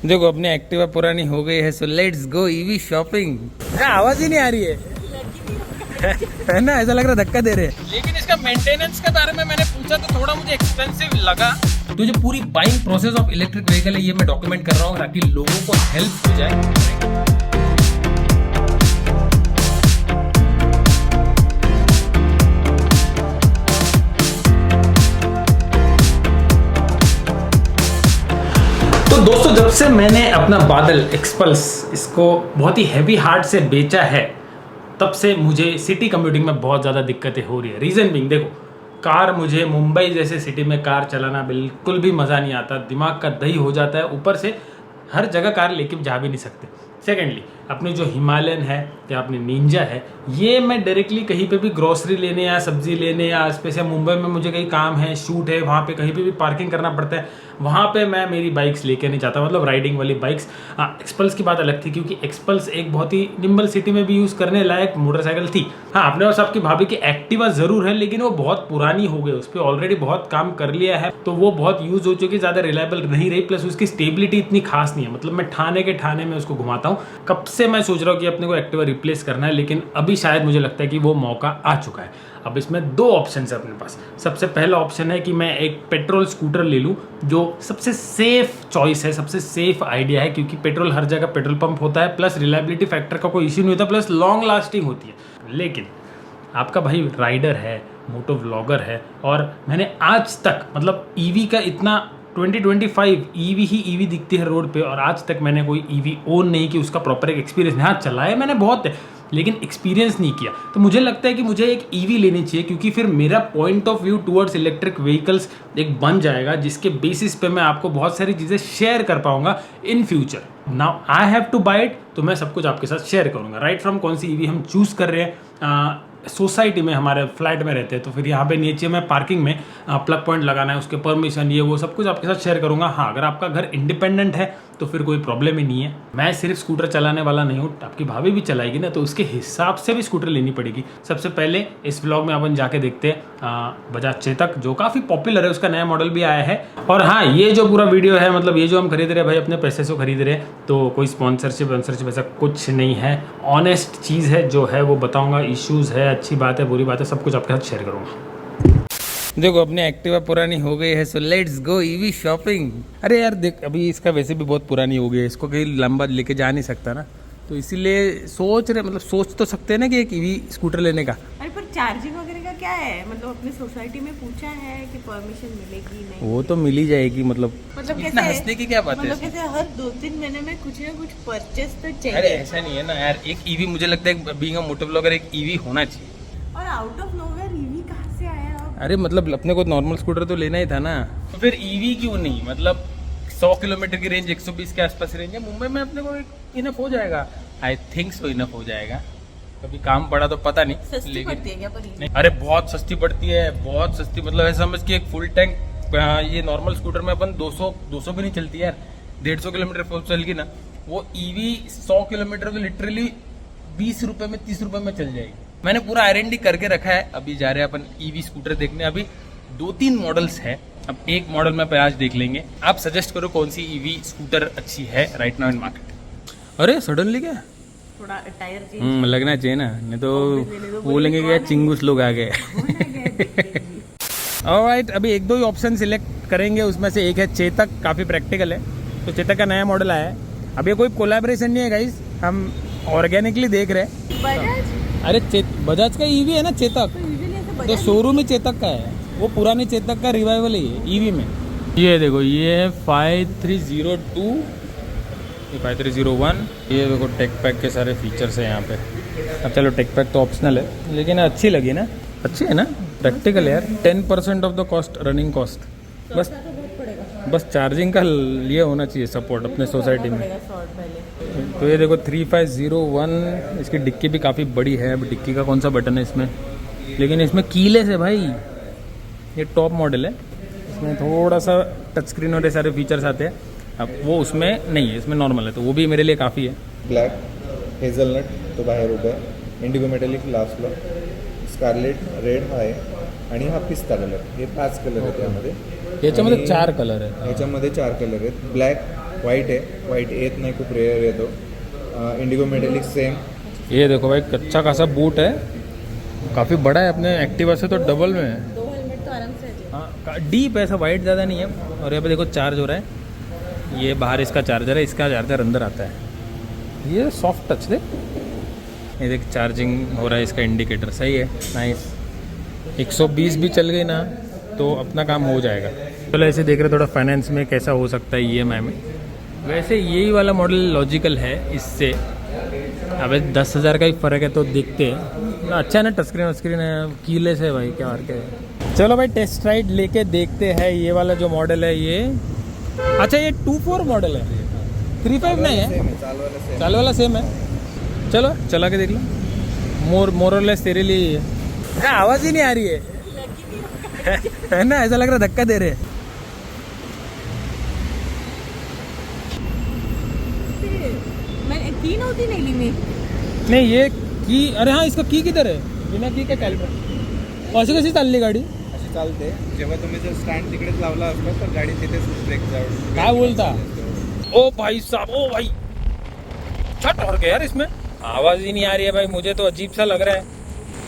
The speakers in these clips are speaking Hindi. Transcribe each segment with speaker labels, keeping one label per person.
Speaker 1: देखो अपनी एक्टिवा पुरानी हो गई है, so let's go EV shopping. आवाज ही नहीं आ रही है ना, ऐसा लग रहा धक्का दे रहे हैं। लेकिन इसका मेंटेनेंस के बारे में मैंने पूछा तो थोड़ा मुझे एक्सपेंसिव लगा। तो जो पूरी buying process of electric vehicle है ये मैं डॉक्यूमेंट कर रहा हूँ ताकि लोगों को हेल्प हो जाए। तो दोस्तों जब से मैंने अपना बादल एक्सपल्स इसको बहुत ही हैवी हार्ट से बेचा है तब से मुझे सिटी कम्यूटिंग में बहुत ज़्यादा दिक्कतें हो रही है। रीज़न बिंग देखो, कार मुझे मुंबई जैसे सिटी में कार चलाना बिल्कुल भी मज़ा नहीं आता, दिमाग का दही हो जाता है। ऊपर से हर जगह कार लेके जा भी नहीं सकते। सेकेंडली अपनी जो हिमालयन है या अपनी निंजा है, ये मैं डायरेक्टली कहीं पे भी ग्रोसरी लेने या सब्जी लेने या स्पेशल मुंबई में मुझे कहीं काम है, शूट है, वहाँ पे कहीं पे भी पार्किंग करना पड़ता है, वहाँ पे मैं मेरी बाइक्स लेके नहीं जाता, मतलब राइडिंग वाली बाइक्स। एक्सपल्स की बात अलग थी क्योंकि एक्सपल्स एक बहुत ही निम्बल सिटी में भी यूज़ करने लायक मोटरसाइकिल थी। हाँ, अपने और सबकी भाभी की एक्टिवा ज़रूर है लेकिन वो बहुत पुरानी हो गई, उस पर ऑलरेडी बहुत काम कर लिया है तो वो बहुत यूज़ हो चुकी, ज़्यादा रिलायबल नहीं रही, प्लस उसकी स्टेबिलिटी इतनी खास नहीं है। मतलब मैं ठाणे में उसको घुमाता हूँ। कब से मैं सोच रहा हूँ कि अपने को एक्टिवा रिप्लेस करना है, लेकिन अभी शायद मुझे लगता है कि वो मौका आ चुका है। अब इसमें दो ऑप्शन है अपने पास। सबसे पहला ऑप्शन है कि मैं एक पेट्रोल स्कूटर ले लूँ, जो सबसे सेफ चॉइस है, सबसे सेफ आइडिया है क्योंकि पेट्रोल हर जगह पेट्रोल पंप होता है, प्लस रिलायबिलिटी फैक्टर का कोई इश्यू नहीं होता, प्लस लॉन्ग लास्टिंग होती है। लेकिन आपका भाई राइडर है, मोटो व्लॉगर है, और मैंने आज तक मतलब ईवी का इतना 2025 ईवी ही ईवी दिखती है रोड पे, और आज तक मैंने कोई ईवी ओन नहीं की, उसका प्रॉपर एक एक्सपीरियंस नहीं। हाँ, चलाया मैंने बहुत है लेकिन एक्सपीरियंस नहीं किया। तो मुझे लगता है कि मुझे एक ईवी लेनी चाहिए क्योंकि फिर मेरा point of view towards electric vehicles एक बन जाएगा जिसके बेसिस पे मैं आपको बहुत सारी चीज़ें शेयर कर पाऊंगा in future. Now I have to buy it, तो मैं सब कुछ आपके साथ शेयर करूंगा। राइट फ्रॉम कौन सी ईवी हम चूज़ कर रहे हैं, सोसाइटी में हमारे फ्लैट में रहते हैं तो फिर यहाँ पे नीचे में पार्किंग में प्लग पॉइंट लगाना है, उसके परमिशन, ये वो सब कुछ आपके साथ शेयर करूंगा। हाँ, अगर आपका घर इंडिपेंडेंट है तो फिर कोई प्रॉब्लम ही नहीं है। मैं सिर्फ स्कूटर चलाने वाला नहीं हूँ, आपकी भाभी भी चलाएगी ना, तो उसके हिसाब से भी स्कूटर लेनी पड़ेगी। सबसे पहले इस ब्लॉग में अपन जाके देखते हैं बजाज चेतक, जो काफ़ी पॉपुलर है, उसका नया मॉडल भी आया है। और हाँ, ये जो पूरा वीडियो है, मतलब ये जो हम खरीद रहे हैं भाई अपने पैसे से खरीद रहे हैं, तो कोई स्पॉन्सरशिप ऐसा कुछ नहीं है, ऑनेस्ट चीज़ है जो है वो बताऊँगा। इश्यूज़ है, अच्छी बात है, बुरी बात है, सब कुछ आपके साथ शेयर करूँगा। देखो अपनी एक्टिवा पुरानी हो गई है, so let's go EV shopping. अरे यार देख, अभी इसका वैसे भी बहुत पुरानी हो गई है, इसको कहीं लंबा लेके जा नहीं सकता ना, तो इसीलिए सोच तो सकते हैं ना कि एक ईवी स्कूटर लेने का।
Speaker 2: अरे पर चार्जिंग वगैरह का क्या है, मतलब अपनी सोसाइटी में पूछा है कि परमिशन मिलेगी नहीं?
Speaker 1: वो तो मिल ही जाएगी, मतलब
Speaker 2: कैसे
Speaker 1: हंसने की क्या बात है?
Speaker 2: मतलब कैसे हर 2-3 महीने में कुछ ना कुछ परचेस तो चाहिए।
Speaker 1: अरे ऐसा नहीं है ना यार, एक ईवी मुझे लगता है बीइंग अ मोटो ब्लॉगर एक ईवी होना चाहिए।
Speaker 2: और आउट ऑफ नोवेयर ईवी कहाँ से आया अब?
Speaker 1: अरे मतलब अपने को नॉर्मल स्कूटर तो लेना ही था ना, तो फिर ईवी क्यों नहीं? मतलब 100 किलोमीटर की रेंज, 120 के आसपास रेंज है, मुंबई में अपने को इनफ हो जाएगा। आई थिंक सो इनफ हो जाएगा, कभी काम पड़ा तो पता नहीं।
Speaker 2: सस्ती पड़ती है क्या पर?
Speaker 1: नहीं, अरे बहुत सस्ती पड़ती है, बहुत सस्ती। मतलब ऐसा समझ कि एक फुल टैंक, ये नॉर्मल स्कूटर में अपन 200 भी नहीं चलती यार, 150 किलोमीटर चल ना, वो ईवी 100 किलोमीटर तो लिटरली 20 रुपए में, 30 रुपए में चल जाएगी। मैंने पूरा R&D करके रखा है। अभी जा रहे हैं अपन ईवी स्कूटर देखने। अभी 2-3 मॉडल्स है, अब एक मॉडल में आज देख लेंगे। आप सजेस्ट करो कौन सी ईवी स्कूटर अच्छी है राइट नाउ इन मार्केट। अरे सडनली क्या
Speaker 2: थोड़ा टायर चेंज
Speaker 1: लगना चाहिए ना, नहीं तो बोलेंगे कि चिंगूस लोग आ गए। ऑलराइट, अभी 1-2 ही ऑप्शन सिलेक्ट करेंगे, उसमें से एक है चेतक, काफ़ी प्रैक्टिकल है। तो चेतक का नया मॉडल आया है। अब ये कोई कोलैबोरेशन नहीं है गाइस, हम ऑर्गेनिकली देख रहे हैं।
Speaker 2: बजाज?
Speaker 1: अरे बजाज का ईवी है ना चेतक, तो शोरूम ही चेतक का है, वो पुरानी चेतक का रिवाइवल है ईवी में। ये देखो, ये 5302, ये 5301, ये देखो टेक पैक के सारे फीचर्स हैं यहाँ पे। अब चलो टेक पैक तो ऑप्शनल है, लेकिन अच्छी लगी ना, अच्छी है ना, प्रैक्टिकल है यार। 10% of the cost, running cost, बस चार्जिंग का ये होना चाहिए सपोर्ट अपने सोसाइटी में। तो ये देखो 3501, इसकी डिक्की भी काफ़ी बड़ी है। अब डिक्की का कौन सा बटन है इसमें, लेकिन इसमें कीलेस है भाई, ये टॉप मॉडल है। इसमें थोड़ा सा टच स्क्रीन और ये सारे फीचर्स आते हैं, अब वो उसमें नहीं है, इसमें नॉर्मल है, तो वो भी मेरे लिए काफ़ी है।
Speaker 3: ब्लॅक, हेझलनट तो बाहेर उभा आहे, इंडिगो मेटॅलिक लास्टला, स्कारलेट रेड हा आहे आणि हा पिस्ता कलर, हे 5 कलर आहेत यामध्ये।
Speaker 1: याच्यामध्ये 4 कलर आहेत,
Speaker 3: ह्याच्यामध्ये 4 कलर आहेत, ब्लॅक, व्हाईट आहे, व्हाईट येत नाही, खूप रेअर येतो. Indigo metallic same.
Speaker 1: ये देखो भाई कच्चा खासा बूट है, काफ़ी बड़ा है, अपने एक्टिवा से तो डबल में है.
Speaker 2: 2 हेलमेट तो आराम से आ जाएगा.
Speaker 1: हाँ डीप है, ऐसा वाइड ज़्यादा नहीं है. और यहाँ पे देखो चार्ज हो रहा है, ये बाहर इसका चार्जर है, इसका चार्जर अंदर आता है. ये सॉफ्ट टच दे, ये देख चार्जिंग हो रहा है, इसका इंडिकेटर सही है, नाइस. 120 भी चल गई ना तो अपना काम हो जाएगा. चलो ऐसे देख रहे थोड़ा फाइनेंस में कैसा हो सकता है EMI में. वैसे यही वाला मॉडल लॉजिकल है इससे. अबे 10,000 का ही फ़र्क है तो देखते हैं. अच्छा है ना, टच स्क्रीन है, कीलेस है भाई, क्या मार्के है. चलो भाई टेस्ट राइड लेके देखते हैं. ये वाला जो मॉडल है ये, अच्छा ये 2.4 मॉडल है, 3.5 नहीं है. चाल वाला सेम है. चलो चला के देख लो. मोरलेस तेरे लिए है. आवाज़ ही नहीं आ रही है ना, ऐसा लग रहा धक्का दे रहे हैं.
Speaker 2: मैंने की नव्हती नेली मी.
Speaker 1: नाही ये की, अरे हां इसका की किधर आहे, बिना की काय चालतं. अशी कशी चालली गाडी.
Speaker 3: अशी चालते. जेव्हा तुम्ही जर स्टँड तिकडेच लावला असता तर गाडी तिथेच ब्रेक जाऊ.
Speaker 1: काय बोलता. ओ भाई साहब, ओ भाई छट और गया यार, इसमें आवाज़ ही नहीं आ रही है भाई. मुझे तो अजीब सा लग रहा है.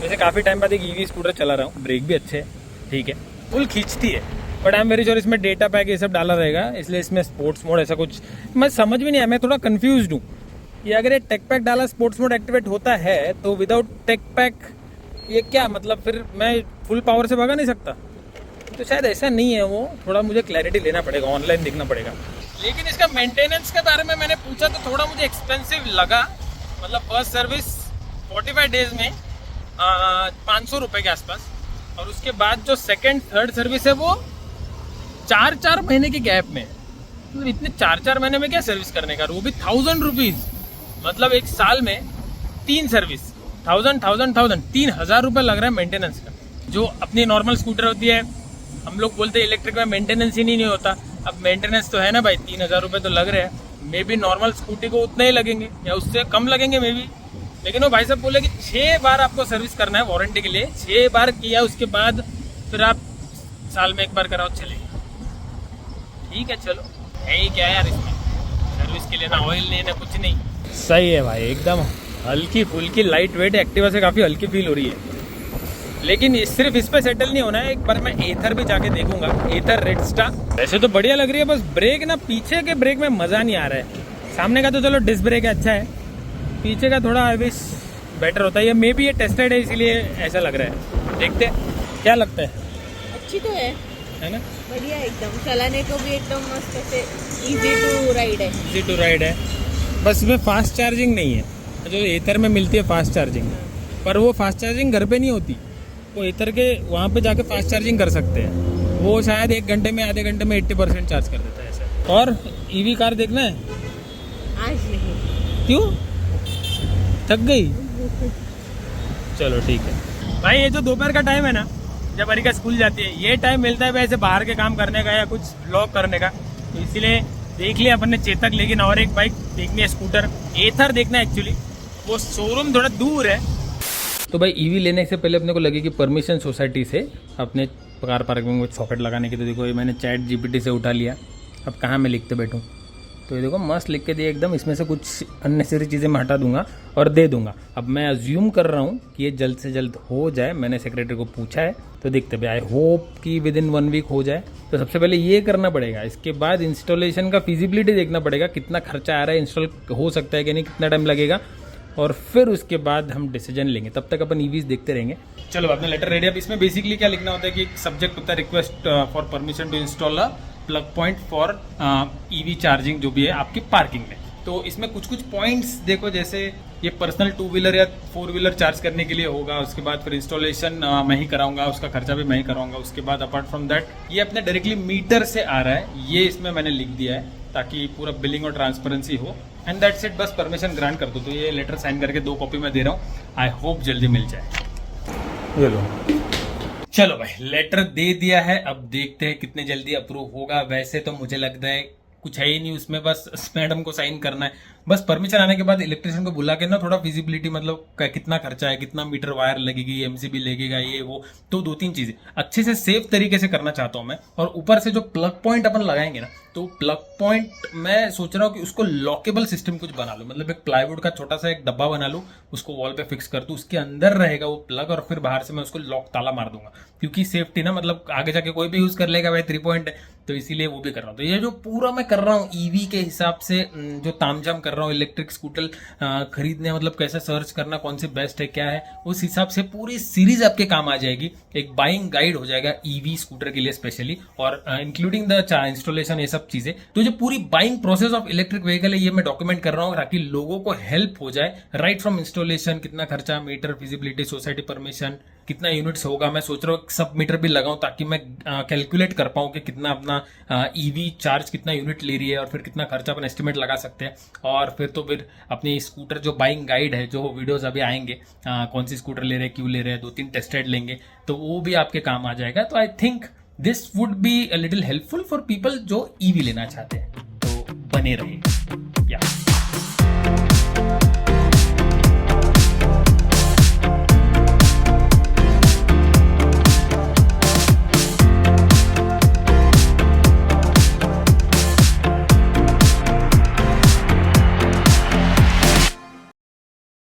Speaker 1: वैसे काफ़ी टाइम बाद एक EV स्कूटर चला रहा हूँ, ब्रेक भी अच्छे है, ठीक है, फुल खींचती है. But I am very sure इसमें डेटा पैक ये सब डाला रहेगा, इसलिए इसमें स्पोर्ट्स मोड ऐसा कुछ मैं समझ में नहीं आया. मैं थोड़ा कंफ्यूज हूँ कि अगर ये टेक पैक डाला स्पोर्ट्स मोड एक्टिवेट होता है तो विदाउट टेक पैक ये क्या मतलब, फिर मैं फुल पावर से भगा नहीं सकता. तो शायद ऐसा नहीं है वो, थोड़ा मुझे क्लैरिटी लेना पड़ेगा, ऑनलाइन देखना पड़ेगा. लेकिन इसका मेंटेनेंस के बारे में मैंने पूछा तो थोड़ा मुझे एक्सपेंसिव लगा. मतलब फर्स्ट सर्विस 45 डेज में 500 रुपये के आसपास, और उसके बाद जो सेकंड थर्ड सर्विस है वो 4-4 महीने के गैप में. तो इतने 4-4 महीने में क्या सर्विस करने का, वो भी 1000 रुपीज़. मतलब एक साल में 3 सर्विस, 1000 3,000 रुपये लग रहा है मेंटेनेंस का. जो अपनी नॉर्मल स्कूटर होती है, हम लोग बोलते हैं इलेक्ट्रिक में मेंटेनेंस ही नहीं होता. अब मेंटेनेंस तो है ना भाई, 3,000 रुपये तो लग रहे हैं. मे बी नॉर्मल स्कूटी को उतने ही लगेंगे या उससे कम लगेंगे मे बी. लेकिन वो भाई साहब बोले कि 6 बार आपको सर्विस करना है वारंटी के लिए. 6 बार किया उसके बाद फिर आप साल में 1 बार कराओ चलेगा. ठीक है चलो, है ही क्या यार इसमें, सर्विस के लिए ना ऑयल नहीं ना कुछ नहीं. सही है भाई, एकदम हल्की फुल्की लाइट वेट एक्टिवा से काफ़ी हल्की फील हो रही है. लेकिन सिर्फ इस पे सेटल नहीं होना है, एक बार मैं एथर भी जाके देखूंगा, एथर रेड स्टार. वैसे तो बढ़िया लग रही है, बस ब्रेक ना, पीछे के ब्रेक में मज़ा नहीं आ रहा है. सामने का तो चलो डिस्क ब्रेक है, अच्छा है. पीछे का थोड़ा आई विश बेटर होता है. मे बी ये टेस्टेड है इसलिए ऐसा लग रहा है. देखते हैं क्या लगता है.
Speaker 2: अच्छी तो है
Speaker 1: है ना,
Speaker 2: बढ़िया एकदम. चलाने को भी एकदम मस्त, ऐसे इजी टू राइड है.
Speaker 1: इजी टू राइड है. बस इसमें फास्ट चार्जिंग नहीं है, जो एथर में मिलती है फास्ट चार्जिंग, पर वो फास्ट चार्जिंग घर पे नहीं होती. वो एथर के वहाँ पे जाके फास्ट चार्जिंग कर सकते हैं. वो शायद 1 घंटे में आधे घंटे में 80% चार्ज कर देता है ऐसा. और EV कार देखना है.
Speaker 2: आज नहीं.
Speaker 1: क्यों, थक गई. चलो ठीक है भाई. ये जो दोपहर का टाइम है ना, जब अरिका स्कूल जाती है, ये टाइम मिलता है वैसे बाहर के काम करने का या कुछ ब्लॉग करने का. तो इसीलिए देख लिया अपन ने चेतक, लेकिन और एक बाइक देखनी है, स्कूटर एथर देखना है. एक्चुअली वो शोरूम थोड़ा दूर है. तो भाई EV लेने से पहले अपने को लगे कि परमिशन सोसाइटी से अपने कार पार्किंग में सॉकेट लगाने की. तो देखो ये मैंने चैट GPT से उठा लिया. अब कहाँ मैं लिखते बैठूँ, तो ये देखो मस्त लिख के दिया एकदम. इसमें से कुछ अननेसेसरी चीज़ें मैं हटा दूंगा और दे दूंगा. अब मैं अज्यूम कर रहा हूँ कि ये जल्द से जल्द हो जाए. मैंने सेक्रेटरी को पूछा है, तो देखते भाई, आई होप कि विद इन 1 वीक हो जाए. तो सबसे पहले ये करना पड़ेगा. इसके बाद इंस्टॉलेशन का फिजिबिलिटी देखना पड़ेगा, कितना खर्चा आ रहा है, इंस्टॉल हो सकता है कि नहीं, कितना टाइम लगेगा, और फिर उसके बाद हम डिसीजन लेंगे. तब तक अपन EVs देखते रहेंगे. चलो अपना लेटर रेडी. अब इसमें बेसिकली क्या लिखना होता है कि सब्जेक्ट होता है request for permission to install a plug point for EV charging, जो भी है आपकी पार्किंग में. तो इसमें कुछ कुछ पॉइंट्स देखो, जैसे ये पर्सनल 2 व्हीलर या 4 व्हीलर चार्ज करने के लिए होगा. उसके बाद फिर इंस्टॉलेशन मैं ही कराऊंगा, उसका खर्चा भी मैं ही कराऊंगा. उसके बाद अपार्ट फ्रॉम दैट ये अपने डायरेक्टली मीटर से आ रहा है, ये इसमें मैंने लिख दिया है ताकि पूरा बिलिंग और ट्रांसपेरेंसी हो. एंड दैट्स इट, बस परमिशन ग्रांट कर दो. तो ये लेटर साइन करके 2 कॉपी में दे रहा हूँ. आई होप जल्दी मिल जाए. ये लो. चलो भाई लेटर दे दिया है. अब देखते हैं कितने जल्दी अप्रूव होगा. वैसे तो मुझे लगता है कुछ है ही नहीं उसमें, बस मैडम को साइन करना है. बस परमिशन आने के बाद इलेक्ट्रिशियन को बुला के ना थोड़ा फिजिबिलिटी, मतलब कितना खर्चा है, कितना मीटर वायर लगेगी, MCB लगेगा, ये वो, तो 2-3 चीजें अच्छे से सेफ तरीके से करना चाहता हूँ मैं. और ऊपर से जो प्लग पॉइंट अपन लगाएंगे ना, तो प्लग पॉइंट मैं सोच रहा हूँ कि उसको लॉकेबल सिस्टम कुछ बना लूँ, मतलब एक प्लाईवुड का छोटा सा एक डब्बा बना लूँ, उसको वॉल पे फिक्स कर दूँ, उसके अंदर रहेगा वो प्लग और फिर बाहर से मैं उसको लॉक ताला मार दूंगा, क्योंकि सेफ्टी ना, मतलब आगे जाके कोई भी यूज कर लेगा भाई, 3 पॉइंट है, तो इसीलिए वो भी कर रहा हूँ। तो ये जो पूरा मैं कर रहा हूँ ईवी के हिसाब से, जो तामझाम कर रहा हूँ इलेक्ट्रिक स्कूटर खरीदने, मतलब कैसे सर्च करना, कौन सी बेस्ट है क्या है, उस हिसाब से पूरी सीरीज आपके काम आ जाएगी। एक बाइंग गाइड हो जाएगा ईवी स्कूटर के लिए स्पेशली, और इंक्लूडिंग द इंस्टॉलेशन, ये सब चीजें। तो जो पूरी buying process of electric vehicle है ये मैं डॉक्यूमेंट कर रहा हूँ ताकि लोगों को हेल्प हो जाए, राइट फ्रॉम इंस्टॉलेशन, कितना खर्चा, मीटर, फिजिबिलिटी, सोसाइटी परमिशन, कितना यूनिट्स होगा। मैं सोच रहा हूँ सब मीटर भी लगाऊं ताकि मैं कैलकुलेट कर पाऊँ कि कितना अपना ईवी चार्ज कितना यूनिट ले रही है, और फिर कितना खर्चा अपन एस्टिमेट लगा सकते हैं। और फिर अपनी स्कूटर जो बाइंग गाइड है, जो वीडियोस अभी आएंगे, कौन सी स्कूटर ले रहे हैं, क्यों ले रहे हैं, 2-3 टेस्ट राइड लेंगे, तो वो भी आपके काम आ जाएगा। तो I think this would be a little helpful for people जो ईवी लेना चाहते हैं। तो बने रहिए।